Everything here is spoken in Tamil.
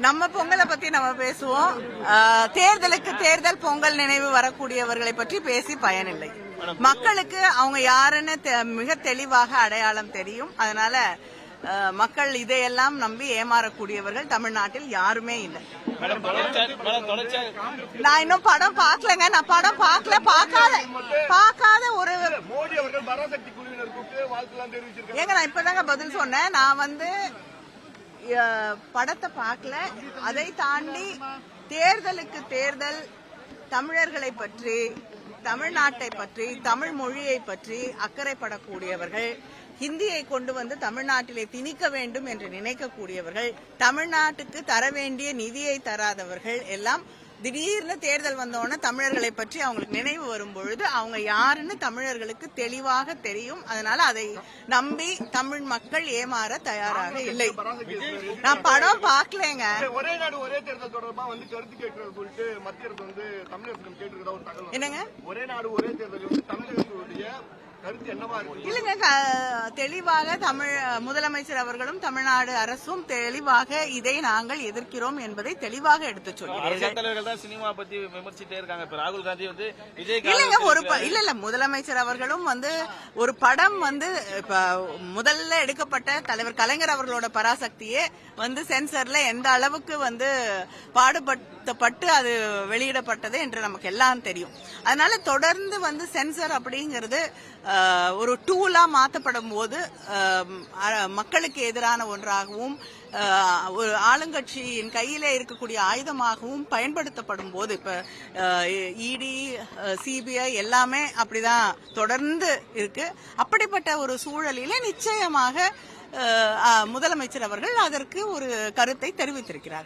நம்ம பொங்கலை பத்தி நம்ம பேசுவோம். தேர்தலுக்கு தேர்தல் பொங்கல் நினைவு வரக்கூடியவர்களை பற்றி பேசி பயனில்லை. மக்களுக்கு அவங்க யாருன்னு மிக தெளிவாக அடையாளம் தெரியும். அதனால மக்கள் இதையெல்லாம் நம்பி ஏமாறக்கூடியவர்கள் தமிழ்நாட்டில் யாருமே இல்லை. நான் இன்னும் படம் பார்க்கலங்க. நான் படம் பார்க்காத ஒரு ஏங்க நான் இப்பதாங்க பதில் சொன்னேன். நான் படத்தை பார்க்கல. அதை தாண்டி தேர்தலுக்கு தேர்தல் தமிழர்களை பற்றி, தமிழ்நாட்டை பற்றி, தமிழ் மொழியை பற்றி அக்கறைப்படக்கூடியவர்கள், ஹிந்தியை கொண்டு வந்து தமிழ்நாட்டிலே திணிக்க வேண்டும் என்று நினைக்கக்கூடியவர்கள், தமிழ்நாட்டுக்கு தர வேண்டிய நிதியை தராதவர்கள் எல்லாம் திடீர்னு தேர்தல் வந்தோடனே தமிழர்களை பற்றி அவங்களுக்கு நினைவு வரும் பொழுது அவங்க யாருன்னு தமிழர்களுக்கு தெளிவாக தெரியும். அதனால அதை நம்பி தமிழ் மக்கள் ஏமாற தயாராக இல்லை. நான் படம் பார்க்கலங்க. ஒரே நாடு ஒரே தேர்தல் தொடர்பா கருத்து கேட்கறது சொல்லிட்டு மத்திய அரசு தமிழகத்திடம் கேட்டிருக்கதா ஒரு தகவல். என்னங்க ஒரே நாடு ஒரே தேர்தல் தமிழகத்துடைய இல்லங்க, தெளிவாக முதலமைச்சர் அவர்களும் தமிழ்நாடு அரசும் தெளிவாக இதை நாங்கள் எதிர்க்கிறோம் என்பதை தெளிவாக எடுத்து சொல்கிறார்கள். சினிமா பத்தி விமர்சிட்டே இருக்காங்க. ராகுல் காந்தி இல்ல முதலமைச்சர் அவர்களும் ஒரு படம் முதல்ல எடுக்கப்பட்ட தலைவர் கலைஞர் அவர்களோட பராசக்தியே சென்சர்ல எந்த அளவுக்கு பாடுபட்டு அது வெளியிடப்பட்டது என்று நமக்கு எல்லாம் தெரியும். அதனால தொடர்ந்து சென்சர் அப்படிங்கிறது ஒரு டூலா மாற்றப்படும் போது மக்களுக்கு எதிரான ஒன்றாகவும் ஒரு ஆளுங்கட்சியின் கையிலே இருக்கக்கூடிய ஆயுதமாகவும் பயன்படுத்தப்படும் போது இப்ப இடி, சிபிஐ எல்லாமே அப்படிதான் தொடர்ந்து இருக்கு. அப்படிப்பட்ட ஒரு சூழலிலே நிச்சயமாக முதலமைச்சர் அவர்கள் அதற்கு ஒரு கருத்தை தெரிவித்திருக்கிறார்.